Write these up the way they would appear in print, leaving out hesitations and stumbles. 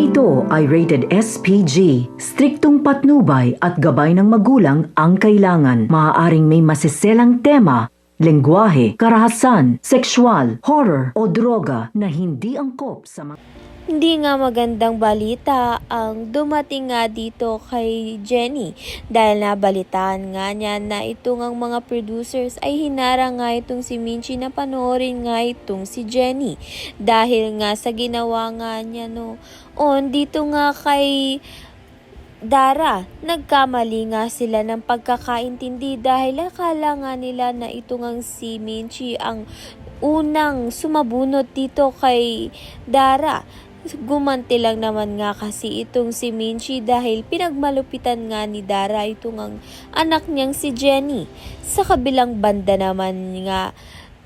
ito ay rated SPG. Striktong patnubay at gabay ng magulang ang kailangan. Maaaring may masiselang tema, lengguwahe, karahasan, sexual, horror o droga na hindi angkop sa mga... Hindi nga magandang balita ang dumating nga dito kay Jenny dahil nabalitaan nga niya na itong ang mga producers ay hinarang nga itong si Minchi na panoorin nga itong si Jenny dahil nga sa ginawa nga niya dito nga kay Dara. Nagkamali nga sila ng pagkakaintindi dahil akala nga nila na ito ngang si Minchi ang unang sumabunot dito kay Dara. Gumanti lang naman nga kasi itong si Minchi dahil pinagmalupitan nga ni Dara itong ang anak niyang si Jenny. Sa kabilang banda naman nga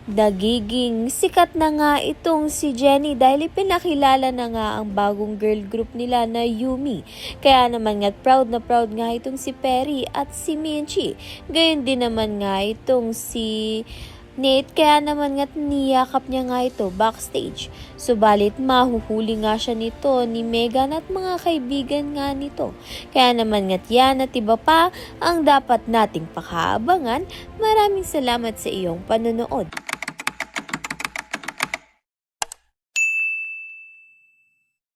nagiging sikat na nga itong si Jenny dahil ipinakilala na nga ang bagong girl group nila na Yumi. Kaya naman nga proud na proud nga itong si Perry at si Minchi. Gayon din naman nga itong si Nate, kaya naman nga't niyakap niya nga ito backstage. Subalit mahuhuli nga siya nito ni Megan at mga kaibigan nga nito. Kaya naman nga't yan at iba pa ang dapat nating pakaabangan. Maraming salamat sa iyong panonood.